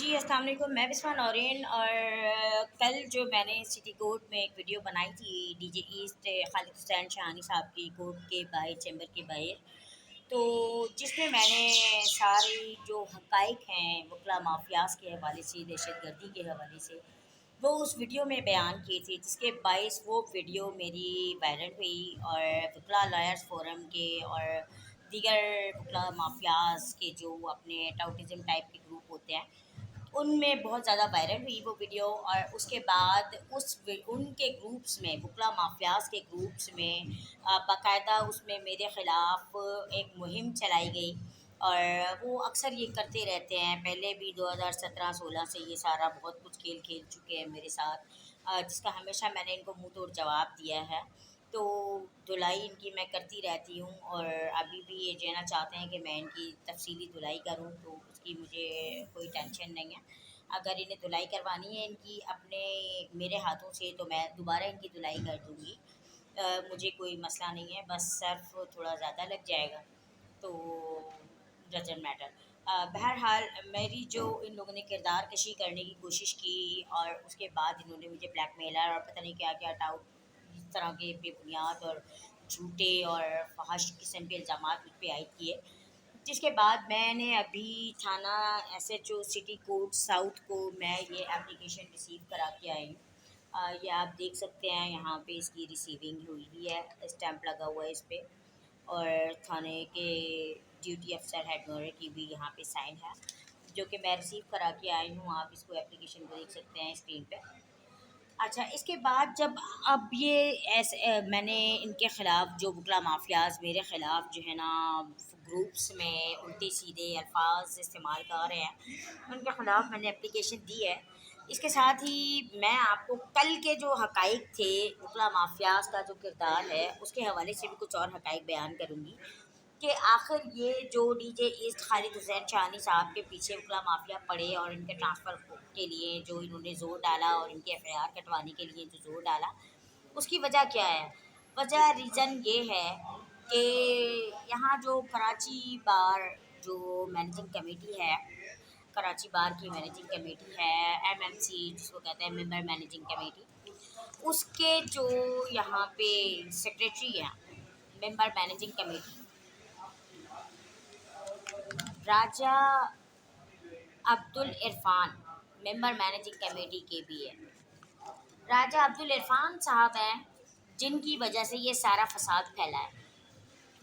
जी, अस्सलाम वालेकुम। मैं बिस्मा नौरीन और कल जो मैंने सिटी कोर्ट में एक वीडियो बनाई थी डीजे ईस्ट खालिद हुसैन शाहानी साहब की कोर्ट के बाहर, चैम्बर के बाहर, तो जिसमें मैंने सारी जो हक़ाइक़ हैं वकला माफियाज़ के हवाले से, दहशतगर्दी के हवाले से, वो उस वीडियो में बयान किए थे, जिसके बाइस वो वीडियो मेरी वायरल हुई और वकला लॉयर्स फोरम के और दीगर वकला माफियाज़ के जो अपने टाउटिज़म टाइप के ग्रुप होते हैं, उनमें बहुत ज़्यादा वायरल हुई वो वीडियो। और उसके बाद उनके ग्रुप्स में, वकला माफियाज़ के ग्रुप्स में बाकायदा उसमें मेरे ख़िलाफ़ एक मुहिम चलाई गई। और वो अक्सर ये करते रहते हैं, पहले भी 2017-16 से ये सारा बहुत कुछ खेल खेल चुके हैं मेरे साथ, जिसका हमेशा मैंने इनको मुंह तोड़ जवाब दिया है। तो धुलाई इनकी मैं करती रहती हूँ और अभी भी ये जो है ना चाहते हैं कि मैं इनकी तफसीली धुलाई करूँ, तो उसकी मुझे कोई टेंशन नहीं है। अगर इन्हें धुलाई करवानी है इनकी अपने मेरे हाथों से, तो मैं दोबारा इनकी धुलाई कर दूँगी। मुझे कोई मसला नहीं है, बस सर्फ़ थोड़ा ज़्यादा लग जाएगा, तो डज़न्ट मैटर। बहरहाल मेरी जो इन लोगों ने किरदार कशी करने की कोशिश की और उसके बाद इन्होंने मुझे ब्लैकमेलर और पता नहीं क्या-क्या टाउट इस तरह के बेबुनियाद और झूठे और फ़हाश किस्म के इल्ज़ामात मुझ पे आयद किए। जिसके बाद मैंने अभी थाना एसएचओ सिटी कोर्ट साउथ को मैं ये एप्लीकेशन रिसीव करा के आई हूँ। ये आप देख सकते हैं, यहाँ पे इसकी रिसीविंग हुई हुई है, स्टैंप लगा हुआ है इस पे और थाने के ड्यूटी अफ़सर हेड मोहर की भी यहाँ पे साइन है, जो कि मैं रिसीव करा के आई हूँ। आप इसको एप्लीकेशन को देख सकते हैं स्क्रीन पे। अच्छा, इसके बाद जब अब ये मैंने इनके ख़िलाफ़ जो वकला माफियाज़ मेरे ख़िलाफ़ जो है ना ग्रुप्स में उल्टे सीधे अल्फाज इस्तेमाल कर रहे हैं, उनके ख़िलाफ़ मैंने एप्लीकेशन दी है। इसके साथ ही मैं आपको कल के जो हक़ाइक़ थे, वकला माफियाज़ का जो किरदार है, उसके हवाले से भी कुछ और हक़ाइक़ बयान करूँगी कि आखिर ये जो डीजे ईस्ट खालिद हुसैन शाहानी साहब के पीछे वकला माफिया पड़े और इनके ट्रांसफ़र के लिए जो इन्होंने ज़ोर डाला और इनके एफआईआर कटवाने के लिए जो ज़ोर डाला, उसकी वजह क्या है? वजह रीज़न ये है कि यहाँ जो कराची बार जो मैनेजिंग कमेटी है, कराची बार की मैनेजिंग कमेटी है, एमएमसी जिसको कहते हैं मेंबर मैनेजिंग कमेटी, उसके जो यहाँ पे सेक्रेटरी हैं, member managing committee, Raja Abdul Irfan member managing committee के भी है। राजा अब्दुल इरफान साहब हैं जिनकी वजह से ये सारा फसाद फैला है।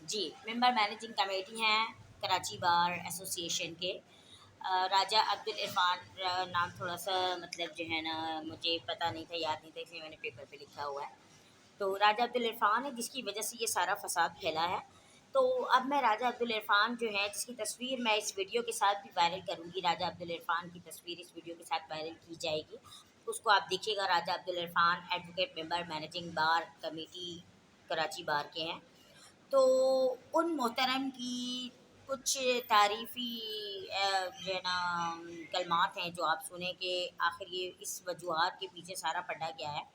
जी, मेंबर मैनेजिंग कमेटी हैं कराची बार एसोसिएशन के। राजा अब्दुल इरफान नाम थोड़ा सा मतलब जो है ना मुझे पता नहीं था, याद नहीं था, इसलिए मैंने पेपर पे लिखा हुआ है। तो राजा अब्दुल इरफान है जिसकी वजह से ये सारा फसाद फैला है। तो अब मैं राजा अब्दुल इरफान जो है, जिसकी तस्वीर मैं इस वीडियो के साथ भी वायरल करूँगी, राजा अब्दुल इरफान की तस्वीर इस वीडियो के साथ वायरल की जाएगी, उसको आप देखिएगा। Raja Abdul Irfan advocate member managing bar committee Karachi bar के हैं। तो उन मोहतरम की कुछ तारीफ़ी जो है ना कलमात हैं जो आप सुने कि आखिर ये इस वजूहात के पीछे सारा पड़ा क्या है।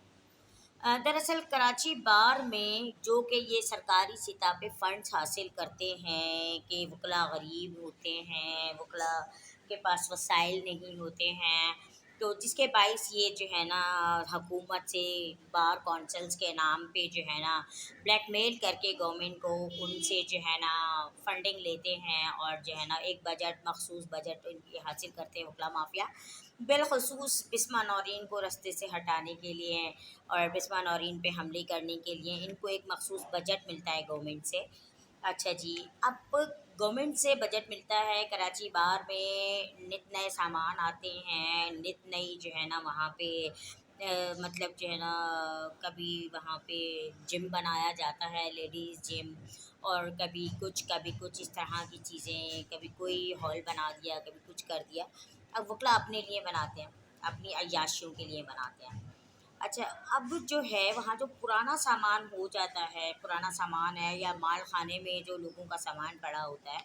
दरअसल कराची बार में जो कि ये सरकारी सतह पे फ़ंड्स हासिल करते हैं कि वकला गरीब होते हैं, वकला के पास वसाइल नहीं होते हैं, तो जिसके बाइस ये जो है ना हुकूमत से बार कौंसल्स के नाम पे जो है ना ब्लैकमेल करके गवर्नमेंट को उनसे जो है ना फंडिंग लेते हैं और जो है ना एक बजट, मखसूस बजट इनकी हासिल करते हैं वकला माफिया, बिलखसूस बिस्मा नौरीन को रास्ते से हटाने के लिए और बिस्मा नौरीन पे हमले करने के लिए इनको एक मखसूस बजट मिलता है गवर्नमेंट से। अच्छा जी, अब गवर्नमेंट से बजट मिलता है, कराची बार में नित नए सामान आते हैं, नित नई जो है ना वहाँ पे मतलब जो है ना कभी वहाँ पे जिम बनाया जाता है, लेडीज़ जिम, और कभी कुछ इस तरह की चीज़ें, कभी कोई हॉल बना दिया, कभी कुछ कर दिया। अब वकला अपने लिए बनाते हैं, अपनी अय्याशियों के लिए बनाते हैं। अच्छा, अब जो है वहाँ जो पुराना सामान हो जाता है, पुराना सामान है या माल खाने में जो लोगों का सामान पड़ा होता है,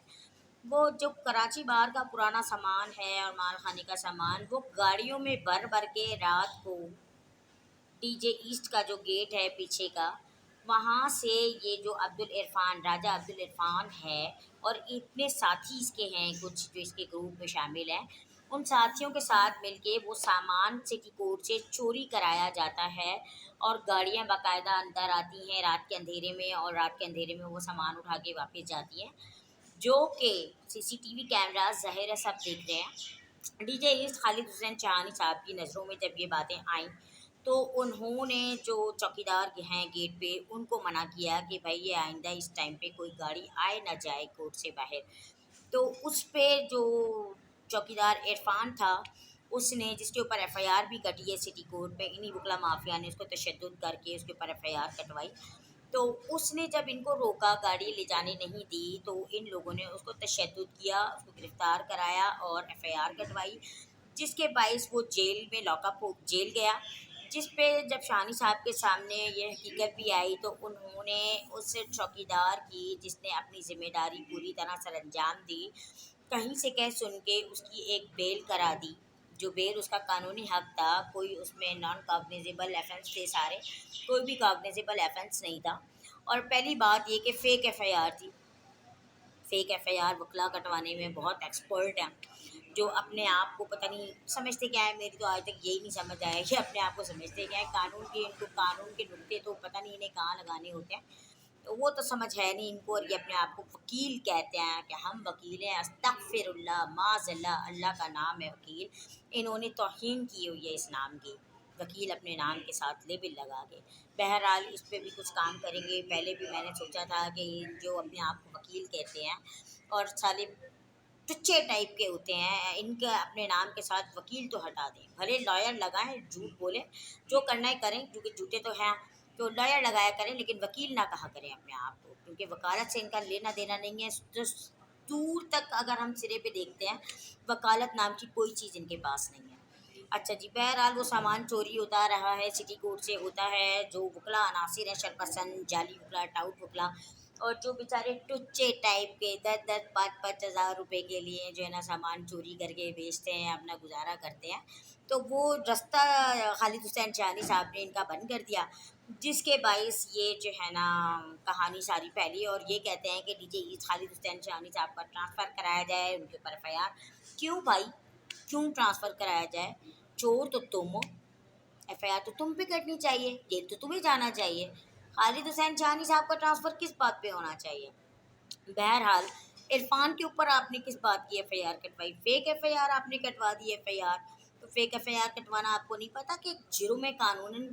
वो जो कराची बाहर का पुराना सामान है और माल खाने का सामान, वो गाड़ियों में भर भर के रात को डीजे ईस्ट का जो गेट है पीछे का, वहाँ से ये जो राजा अब्दुल इरफान है और इतने साथी इसके हैं कुछ जो इसके ग्रुप में शामिल हैं, उन साथियों के साथ मिलके वो सामान सिटी कोर्ट से चोरी कराया जाता है और गाड़ियां बाकायदा अंदर आती हैं रात के अंधेरे में, और रात के अंधेरे में वो सामान उठा के वापस जाती हैं, जो कि सीसीटीवी कैमरा ज़ाहिर है सब देख रहे हैं। डीजे ईस्ट खालिद हुसैन चाहानी साहब की नज़रों में जब ये बातें आईं तो उन्होंने जो चौकीदार हैं गेट पे उनको मना किया कि भाई ये आइंदा इस टाइम पे कोई गाड़ी आए ना जाए कोर्ट से बाहर। तो उस पे जो चौकीदार इरफान था, उसने जिसके ऊपर एफआईआर भी कटी है सिटी कोर्ट में, इन्हीं वकला माफिया ने उसको तशद्दुद करके उसके ऊपर एफआईआर कटवाई। तो उसने जब इनको रोका, गाड़ी ले जाने नहीं दी, तो इन लोगों ने उसको तशद्दुद किया, उसको गिरफ़्तार कराया और एफआईआर कटवाई, जिसके बाइस वो जेल में लॉकअप हो जेल गया। जिस पे जब शानी साहब के सामने ये हकीकत भी आई तो उन्होंने उस चौकीदार की, जिसने अपनी ज़िम्मेदारी पूरी तरह सर अंजाम दी, कहीं से कह सुन के उसकी एक बेल करा दी, जो बेल उसका कानूनी हक था। कोई उसमें नॉन कॉग्निजेबल ऑफेंस थे सारे, कोई भी कॉग्निजेबल ऑफेंस नहीं था। और पहली बात ये कि फ़ेक एफआईआर थी। फ़ेक एफआईआर वकला कटवाने में बहुत एक्सपर्ट हैं, जो अपने आप को पता नहीं समझते क्या है। मेरी तो आज तक यही नहीं समझ आया कि अपने आप को समझते क्या है। कानून की इनको कानून के नुक्ते तो पता नहीं इन्हें कहाँ लगाने होते हैं, तो वो तो समझ है नहीं इनको। और ये अपने आप को वकील कहते हैं कि हम वकील हैं, अस्तगफिरुल्लाह माज़ल्लाह, अल्लाह का नाम है वकील। इन्होंने तौहीन की हुई है इस नाम की, वकील अपने नाम के साथ लेबल लगा के। बहरहाल इस पे भी कुछ काम करेंगे। पहले भी मैंने सोचा था कि जो अपने आप को वकील कहते हैं और साले टुच्चे टाइप के होते हैं, इनके अपने नाम के साथ वकील तो हटा दें, भले लॉयर लगाएं, झूठ बोलें, जो करना है करें, क्योंकि झूठे तो हैं, तो लॉयर लगाया करें, लेकिन वकील ना कहा करें अपने आप को, क्योंकि वकालत से इनका लेना देना नहीं है। जो दूर तक अगर हम सिरे पे देखते हैं, वकालत नाम की कोई चीज़ इनके पास नहीं है। अच्छा जी, बहरहाल वो सामान चोरी होता रहा है, सिटी कोर्ट से होता है। जो वकला अनासिर हैं शरपसंद, जाली वकला, टाउट वकला, और जो बेचारे टुच्चे टाइप के 10-10 5-5 हज़ार रुपए के लिए जो है ना सामान चोरी करके बेचते हैं, अपना गुजारा करते हैं, तो वो रास्ता खालिद हुसैन चांदी साहब ने इनका बंद कर दिया, जिसके बाइस ये जो है ना कहानी सारी फैली। और ये कहते हैं कि डीजे ईद खालिद हुसैन चांदी साहब का ट्रांसफ़र कराया जाए, उनके ऊपर एफआईआर। क्यों भाई, क्यों ट्रांसफ़र कराया जाए? चोर तो तुम हो, एफआईआर तो तुम पे कटनी चाहिए, जेल तो तुम्हें जाना चाहिए। खालिद हुसैन चाहनी साहब का ट्रांसफ़र किस बात पे होना चाहिए? बहरहाल इरफान के ऊपर आपने किस बात की एफआईआर कटवाई? फेक एफआईआर आपने कटवा दी एफआईआर। तो फेक एफआईआर कटवाना आपको नहीं पता कि जुर्म है कानूनन?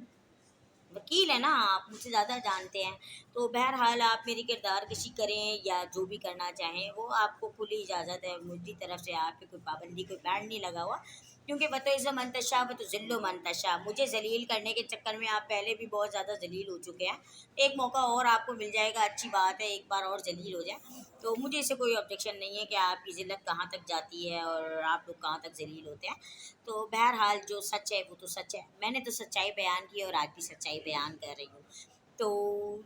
वकील है ना आप, मुझसे ज़्यादा जानते हैं। तो बहरहाल आप मेरी किरदारकशी करें या जो भी करना चाहें, वो आपको खुली इजाज़त है, मुझी तरफ से आप पे कोई पाबंदी, कोई बैंड नहीं लगा हुआ, क्योंकि वतइज़्ज़ मंतशा व तो ज़िल्लो मंतशा, मुझे ज़लील करने के चक्कर में आप पहले भी बहुत ज़्यादा ज़लील हो चुके हैं। एक मौका और आपको मिल जाएगा, अच्छी बात है, एक बार और ज़लील हो जाएँ। तो मुझे इससे कोई ऑब्जेक्शन नहीं है कि आपकी ज़िल्लत कहाँ तक जाती है और आप लोग कहाँ तक ज़लील होते हैं। तो बहरहाल जो सच है वो तो सच है। मैंने तो सच्चाई बयान की और आज भी सच्चाई बयान कर रही हूँ। तो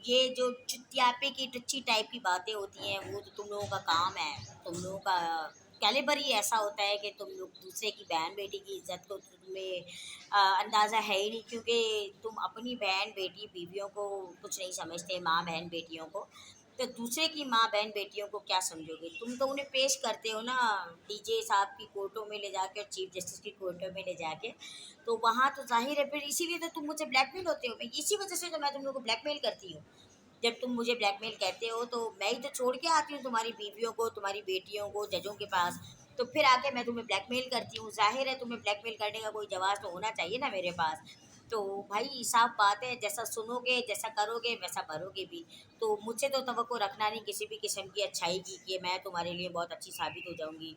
ये जो चुतियापे की टुच्ची टाइप की बातें होती हैं, वो तो तुम लोगों का काम है। तुम लोगों का कैलिबर ही ऐसा होता है कि तुम लोग दूसरे की बहन बेटी की इज़्ज़त को तुम्हें अंदाज़ा है ही नहीं, क्योंकि तुम अपनी बहन बेटी बीवियों को कुछ नहीं समझते, माँ बहन बेटियों को। तो दूसरे की माँ बहन बेटियों को क्या समझोगे? तुम तो उन्हें पेश करते हो ना डीजे साहब की कोर्टों में ले जाके और चीफ जस्टिस की कोर्टों में ले जाके, तो वहाँ तो ज़ाहिर है, फिर इसीलिए तो तुम मुझसे ब्लैकमेल होते हो। मैं इसी वजह से तो मैं तुम लोग को ब्लैकमेल करती हूँ। जब तुम मुझे ब्लैकमेल कहते हो तो मैं ही तो छोड़ के आती हूँ तुम्हारी बीवियों को, तुम्हारी बेटियों को जजों के पास, तो फिर आके मैं तुम्हें ब्लैकमेल करती हूँ। ज़ाहिर है तुम्हें ब्लैकमेल करने का कोई जवाब तो होना चाहिए ना मेरे पास। तो भाई साफ बात है, जैसा सुनोगे, जैसा करोगे, वैसा भरोगे भी। तो मुझसे तो तवक्को रखना नहीं किसी भी किस्म की अच्छाई की कि मैं तुम्हारे लिए बहुत अच्छी साबित हो जाऊँगी।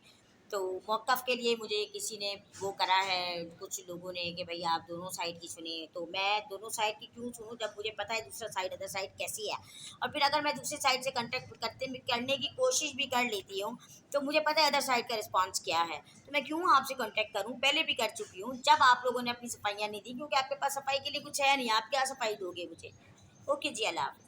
तो मौक़िफ़ के लिए मुझे किसी ने वो करा है, कुछ लोगों ने, कि भई आप दोनों साइड की सुनिए, तो मैं दोनों साइड की क्यों सुनूँ जब मुझे पता है दूसरा साइड, अदर साइड कैसी है। और फिर अगर मैं दूसरी साइड से कॉन्टैक्ट करने की कोशिश भी कर लेती हूँ, तो मुझे पता है अदर साइड का रिस्पॉन्स क्या है, तो मैं क्यों आपसे कॉन्टैक्ट करूँ? पहले भी कर चुकी हूँ, जब आप लोगों ने अपनी सफाइयाँ नहीं दी, क्योंकि आपके पास सफाई के लिए कुछ है नहीं, आप क्या सफाई दोगे मुझे? ओके जी, अल्लाह हाफ़िज़।